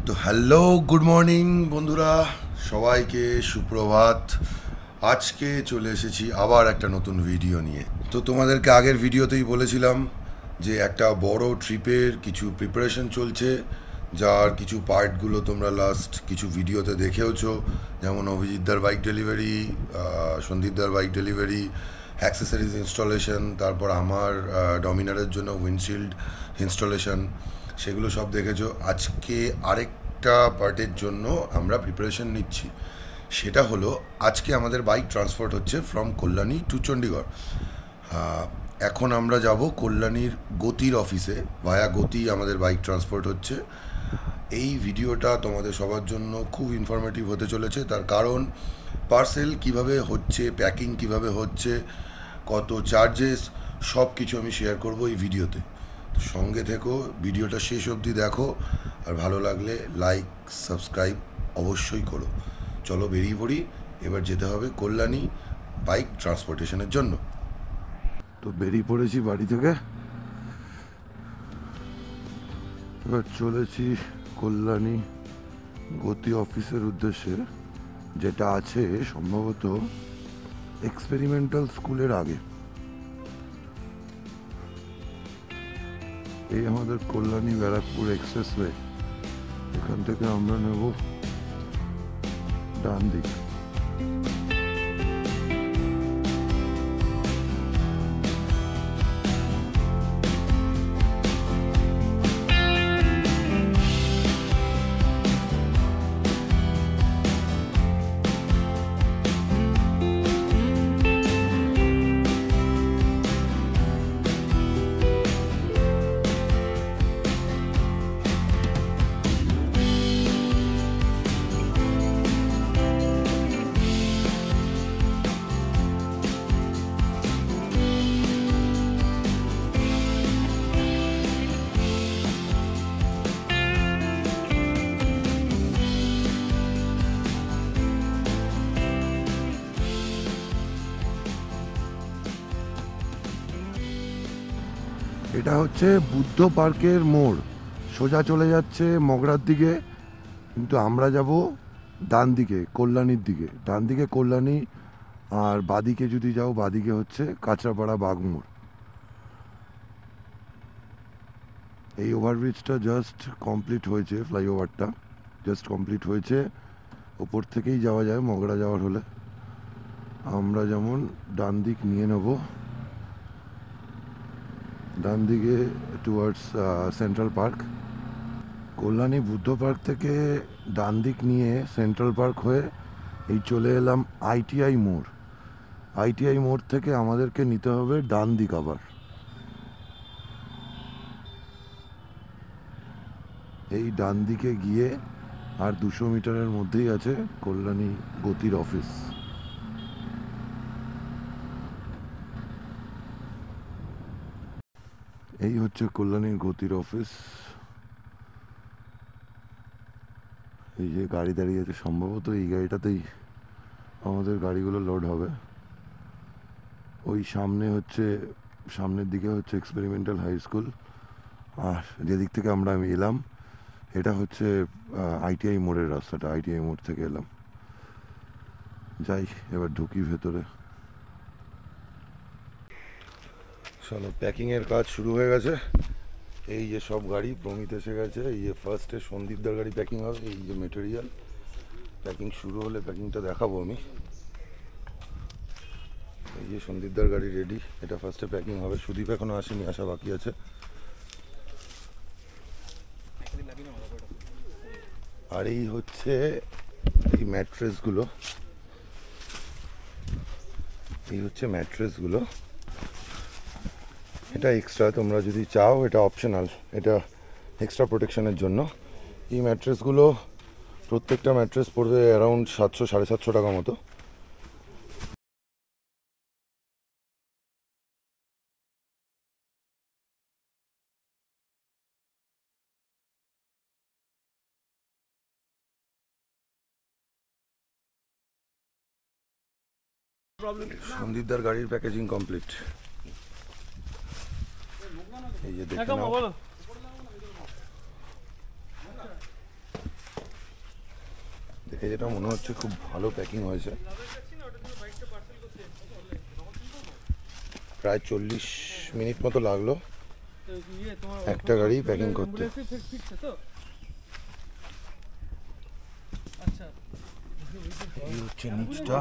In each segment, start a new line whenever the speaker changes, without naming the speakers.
তো hello, good morning বন্ধুরা, সবাইকে সুপ্রভাত। আজকে চলে এসেছি আবার একটা নতুন ভিডিও নিয়ে। তো তোমাদেরকে আগের ভিডিওতেই বলেছিলাম যে একটা বড় ট্রিপের কিছু প্রিপারেশন চলছে, যার কিছু পার্টগুলো তোমরা লাস্ট কিছু ভিডিওতে দেখেওছো, যেমন অভিজিৎদার বাইক ডেলিভারি, সন্দীপদার বাইক ডেলিভারি, অ্যাক্সেসরিজ ইনস্টলেশন, তারপর আমার ডমিনারের জন্য উইন্ডশিল্ড ইনস্টলেশন, সেগুলো সব দেখেছো। আজকে আরেকটা পার্টের জন্য আমরা প্রিপারেশন নিচ্ছি। সেটা হলো, আজকে আমাদের বাইক ট্রান্সপোর্ট হচ্ছে ফ্রম কল্যাণী টু চণ্ডীগড়। এখন আমরা যাব কল্যাণীর গতির অফিসে, ভায়া গতি আমাদের বাইক ট্রান্সপোর্ট হচ্ছে। এই ভিডিওটা তোমাদের সবার জন্য খুব ইনফরমেটিভ হতে চলেছে, তার কারণ পার্সেল কিভাবে হচ্ছে, প্যাকিং কিভাবে হচ্ছে, কত চার্জেস, সব কিছু আমি শেয়ার করব এই ভিডিওতে। তো সঙ্গে থেকো, ভিডিওটা শেষ অবধি দেখো, আর ভালো লাগলে লাইক সাবস্ক্রাইব অবশ্যই করো। চলো বেরিয়ে পড়ি, এবার যেতে হবে কল্যাণী বাইক ট্রান্সপোর্টেশনের জন্য। তো বেরিয়ে পড়েছি বাড়ি থেকে, এবার চলেছি কল্যাণী গতি অফিসের উদ্দেশ্যে, যেটা আছে সম্ভবত এক্সপেরিমেন্টাল স্কুলের আগে। এই আমাদের কল্যাণী ব্যারাকপুর এক্সপ্রেসওয়ে, এখান থেকে আমরা নেব ডান দিক। এটা হচ্ছে বুদ্ধ পার্কের মোড়, সোজা চলে যাচ্ছে মগরার দিকে, কিন্তু আমরা যাব ডান দিকে কল্যাণীর দিকে। ডান দিকে কল্যাণী, আর বাদিকে যদি যাও, বাদিকে হচ্ছে কাঁচরাপাড়া বাগমোড়। এই ওভারব্রিজটা জাস্ট কমপ্লিট হয়েছে, ফ্লাইওভারটা জাস্ট কমপ্লিট হয়েছে। ওপর থেকেই যাওয়া যায় মগরা যাওয়ার হলে। আমরা যেমন ডান দিক নিয়ে নেব, ডান দিকে towards central park. Kalyani Buddha park থেকে ডান দিক নিয়ে সেন্ট্রাল পার্ক হয়ে এই চলে এলাম আইটিআই মোড়। আইটিআই মোড় থেকে আমাদেরকে নিতে হবে ডান দিক আবার। এই ডান দিকে গিয়ে আর 200 মিটারের মধ্যেই আছে কল্যাণী গতির অফিস। এই হচ্ছে কল্যাণীর গতির অফিস। এই যে গাড়ি দাঁড়িয়ে আছে, সম্ভবত এই গাড়িটাতেই আমাদের গাড়িগুলো লোড হবে। ওই সামনে হচ্ছে, সামনের দিকে হচ্ছে এক্সপেরিমেন্টাল হাই স্কুল, আর যেদিক থেকে আমরা এলাম এটা হচ্ছে আইটিআই মোড়ের রাস্তাটা। আইটিআই মোড় থেকে এলাম। যাই, এবার ঢুকি ভেতরে। চলো, প্যাকিংয়ের কাজ শুরু হয়ে গেছে। এই যে সব গাড়ি, প্রমিত এসে গেছে। এই যে ফার্স্টে সন্দীপদার গাড়ি প্যাকিং হবে। এই যে মেটেরিয়াল প্যাকিং শুরু হলে প্যাকিংটা দেখাবো আমি। এই যে সন্দীপদার গাড়ি রেডি, এটা ফার্স্টে প্যাকিং হবে। সুদীপ এখনো আসেনি, আসা বাকি আছে। আর এই হচ্ছে এই ম্যাট্রেসগুলো, এই হচ্ছে ম্যাট্রেসগুলো। এটা এক্সট্রা, তোমরা যদি চাও এটা অপশনাল, এটা এক্সট্রা প্রোটেকশনের জন্য। এই ম্যাট্রেসগুলো প্রত্যেকটা ম্যাট্রেস পড়বে অ্যারাউন্ড 700-750 টাকা মতো। সন্দীপদার গাড়ির প্যাকেজিং কমপ্লিট। এই যে দেখে নাও, এই যেটা মনে হচ্ছে খুব ভালো প্যাকিং হয়েছে। প্রায় 40 মিনিট মতো লাগলো একটা গাড়ি প্যাকিং করতে। এই হচ্ছে নিচটা,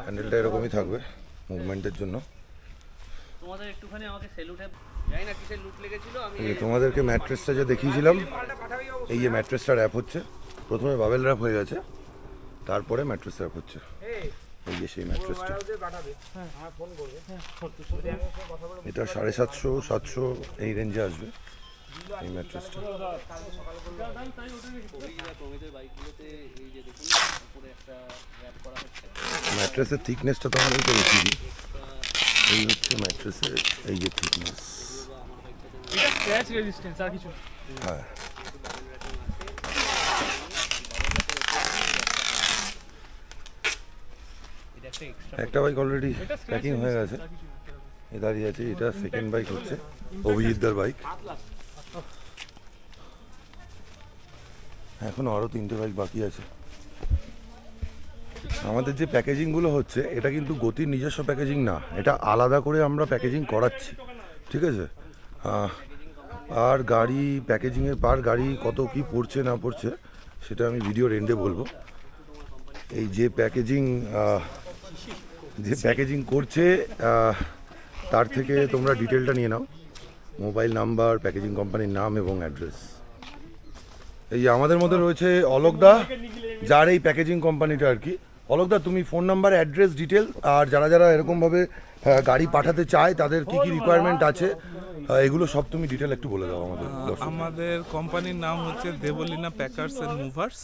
হ্যান্ডেলটা এরকমই থাকবে মুভমেন্টের জন্য। তোমাদেরকে ম্যাট্রেসটা যে দেখিয়েছিলাম, এই যে ম্যাট্রেসটা র্যাপ হচ্ছে, প্রথমে বাবেল র্যাপ হয়ে গেছে, তারপরে ম্যাট্রেস র্যাপ হচ্ছে। এই যে সেই ম্যাট্রেসটা, এটা 750-700 এই রেঞ্জে আসবে এই ম্যাট্রেসটা। ম্যাট্রেসের থিকনেসটা তো আমি তো দেখিয়ে দিই। এই হচ্ছে ম্যাট্রেসের এই যে থিকনেস। হ্যাঁ, একটা বাইক অলরেডি প্যাকিং হয়ে গেছে, এ দাঁড়িয়ে আছে। এটা সেকেন্ড বাইক হচ্ছে অভিজিৎদার বাইক। এখনো আরও 3টে বাইক বাকি আছে। আমাদের যে প্যাকেজিংগুলো হচ্ছে, এটা কিন্তু গতির নিজস্ব প্যাকেজিং না, এটা আলাদা করে আমরা প্যাকেজিং করাচ্ছি, ঠিক আছে? আর গাড়ি প্যাকেজিংয়ের পার গাড়ি কত কি পড়ছে না পড়ছে সেটা আমি ভিডিওর এন্ডে বলবো। এই যে প্যাকেজিং করছে তার থেকে তোমরা ডিটেলটা নিয়ে নাও, মোবাইল নাম্বার, প্যাকেজিং কোম্পানির নাম এবং অ্যাড্রেস। এই যে আমাদের মধ্যে রয়েছে অলোকদা, যার এই প্যাকেজিং কোম্পানিটা আর কি। অলোকদা, তুমি ফোন নাম্বার, অ্যাড্রেস, ডিটেল, আর যারা যারা এরকমভাবে গাড়ি পাঠাতে চায় তাদের কি কি রিকোয়ারমেন্ট আছে এগুলো সব তুমি ডিটেল একটু বলে দাও আমাদের।
আমাদের কোম্পানির নাম হচ্ছে দেবলীনা প্যাকার্স অ্যান্ড মুভার্স।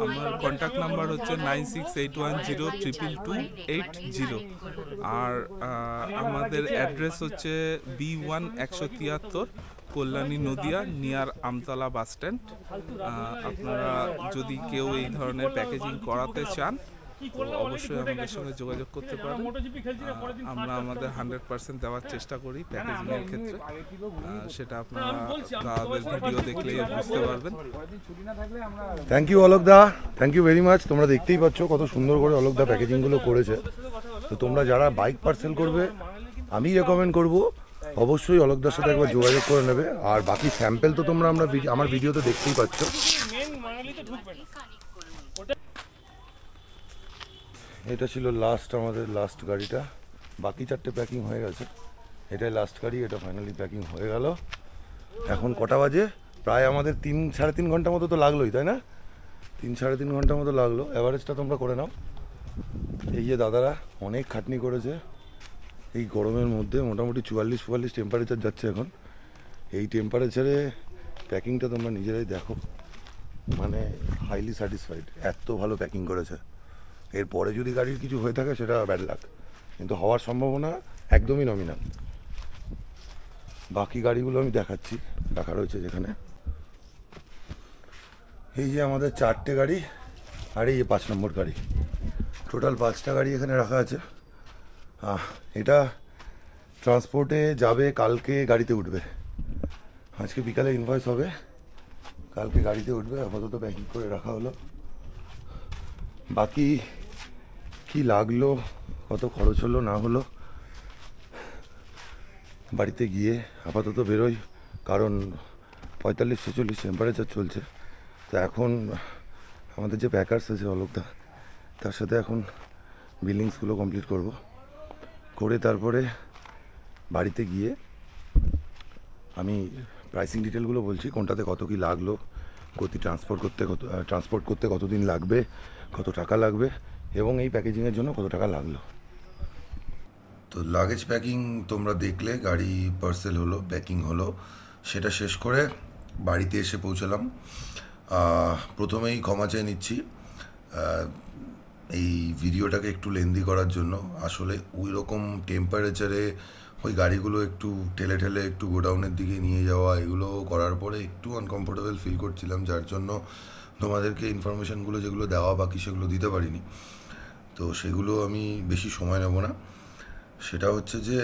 আমার কন্ট্যাক্ট নাম্বার হচ্ছে 9681022280। আর আমাদের অ্যাড্রেস হচ্ছে B1 173 Kalyani Nadia, near Amtala bus stand. আপনারা যদি কেউ এই ধরনের প্যাকেজিং করাতে চান তো অবশ্যই আমাদের সঙ্গে যোগাযোগ করতে পারেন। আমরা আমাদের 100% দেওয়ার চেষ্টা করি প্যাকেজিংয়ের ক্ষেত্রে, সেটা আপনারা দাদাদের ভিডিও দেখলেই বুঝতে পারবেন।
থ্যাংক ইউ অলোকদা, থ্যাংক ইউ ভেরি মাচ। তোমরা দেখতেই পাচ্ছ কত সুন্দর করে অলোকদা প্যাকেজিংগুলো করেছে। তো তোমরা যারা বাইক পার্সেল করবে, আমি রেকমেন্ড করবো অবশ্যই অলোকদার সাথে একবার যোগাযোগ করে নেবে। আর বাকি স্যাম্পেল তো তোমরা আমার ভিডিওতে দেখতেই পাচ্ছ। এটা ছিল আমাদের লাস্ট গাড়িটা, বাকি 4টে প্যাকিং হয়ে গেছে, এটাই লাস্ট গাড়ি, এটা ফাইনালি প্যাকিং হয়ে গেল। এখন কটা বাজে? প্রায় আমাদের 3-3.5 ঘন্টা মতো তো লাগলোই, তাই না? 3-3.5 ঘন্টা মতো লাগলো। অ্যাভারেজটা তোমরা করে নাও। এই যে দাদারা অনেক খাটনি করেছে এই গরমের মধ্যে, মোটামুটি 44-45 টেম্পারেচার যাচ্ছে এখন। এই টেম্পারেচারে প্যাকিংটা তোমরা নিজেরাই দেখো, মানে হাইলি স্যাটিসফাইড, এত ভালো প্যাকিং করেছে। এরপরে যদি গাড়ির কিছু হয়ে থাকে সেটা ব্যাড লাক, কিন্তু হওয়ার সম্ভাবনা একদমই নমিনাল। বাকি গাড়িগুলো আমি দেখাচ্ছি, রাখা রয়েছে যেখানে। এই যে আমাদের 4টে গাড়ি, আর এই যে 5 নম্বর গাড়ি, টোটাল 5টা গাড়ি এখানে রাখা আছে। এটা ট্রান্সপোর্টে যাবে, কালকে গাড়িতে উঠবে। আজকে বিকালে ইনভয়েস হবে, কালকে গাড়িতে উঠবে। আপাতত প্যাকিং করে রাখা হলো। বাকি কি লাগলো, কত খরচ হলো না হলো বাড়িতে গিয়ে আপাতত বেরোই, কারণ 45-46 টেম্পারেচার চলছে। তো এখন আমাদের যে প্যাকার্স আছে অলোকদা, তার সাথে এখন বিলিংসগুলো কমপ্লিট করব, করে তারপরে বাড়িতে গিয়ে আমি প্রাইসিং ডিটেলগুলো বলছি, কোনটাতে কত কি লাগলো, ট্রান্সপোর্ট করতে কতদিন লাগবে, কত টাকা লাগবে, এবং এই প্যাকেজিংয়ের জন্য কত টাকা লাগলো। তো লাগেজ প্যাকিং তোমরা দেখলে, গাড়ি পার্সেল হলো, প্যাকিং হলো, সেটা শেষ করে বাড়িতে এসে পৌঁছলাম। প্রথমেই ক্ষমা চেয়ে নিচ্ছি এই ভিডিওটাকে একটু লেন্দি করার জন্য। আসলে ওই রকম টেম্পারেচারে ওই গাড়িগুলো একটু ঠেলে ঠেলে একটু গোডাউনের দিকে নিয়ে যাওয়া, এগুলো করার পরে একটু আনকমফোর্টেবল ফিল করছিলাম, যার জন্য তোমাদেরকে ইনফরমেশানগুলো যেগুলো দেওয়া বাকি সেগুলো দিতে পারিনি। তো সেগুলো আমি বেশি সময় নেব না। সেটা হচ্ছে যে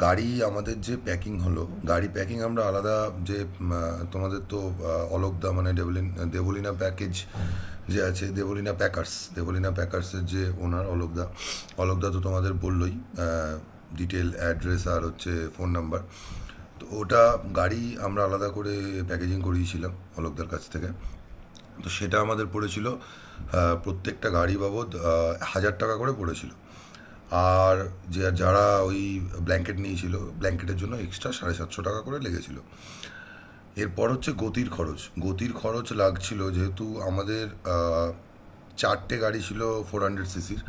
গাড়ি আমাদের যে প্যাকিং হলো, গাড়ি প্যাকিং আমরা আলাদা, যে তোমাদের তো অলোকদা মানে দেবলিনা প্যাকেজ যে আছে, দেবলিনা প্যাকার্সের যে ওনার অলোকদা তো তোমাদের বললোই ডিটেল অ্যাড্রেস আর হচ্ছে ফোন নাম্বার। তো ওটা গাড়ি আমরা আলাদা করে প্যাকেজিং করিয়েছিলাম অলোকদার কাছ থেকে। তো সেটা আমাদের পড়েছিল প্রত্যেকটা গাড়ি বাবদ 1000 টাকা করে পড়েছিল। আর যারা ওই ব্ল্যাঙ্কেট নিয়েছিল, ব্ল্যাঙ্কেটের জন্য এক্সট্রা 750 টাকা করে লেগেছিল। এরপর হচ্ছে গতির খরচ লাগছিল, যেহেতু আমাদের 4টে গাড়ি ছিল 400 সিসির,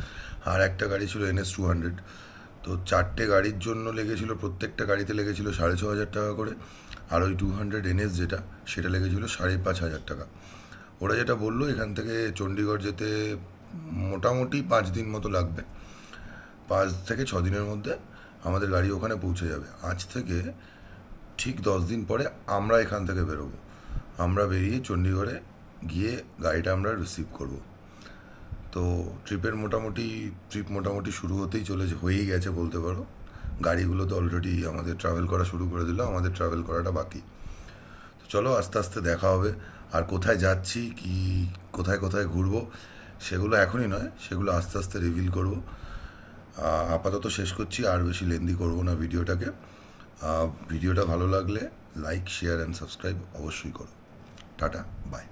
আর একটা গাড়ি ছিল NS 200। তো 4টে গাড়ির জন্য লেগেছিল, প্রত্যেকটা গাড়িতে লেগেছিল 6500 টাকা করে। আর ওই 200 NS যেটা, সেটা লেগেছিল 5500 টাকা। ওরা যেটা বললো, এখান থেকে চণ্ডীগড় যেতে মোটামুটি 5 দিন মতো লাগবে, 5 থেকে 6 দিনের মধ্যে আমাদের গাড়ি ওখানে পৌঁছে যাবে। আজ থেকে ঠিক 10 দিন পরে আমরা এখান থেকে বেরোবো। আমরা বেরিয়ে চণ্ডীগড়ে গিয়ে গাড়িটা আমরা রিসিভ করব। তো ট্রিপ মোটামুটি শুরু হয়েই গেছে বলতে পারো। গাড়িগুলো তো অলরেডি আমাদের ট্রাভেল করা শুরু করে দিল, আমাদের ট্রাভেল করাটা বাকি। তো চলো আস্তে আস্তে দেখা হবে। আর কোথায় যাচ্ছি, কি কোথায় ঘুরবো, সেগুলো এখনই নয়, সেগুলো আস্তে আস্তে রিভিল করবো। আপাতত শেষ করছি, আর বেশি লেন্দি করবো না ভিডিওটাকে। ভিডিওটা ভালো লাগলে লাইক, শেয়ার অ্যান্ড সাবস্ক্রাইব অবশ্যই করো। Tata, by.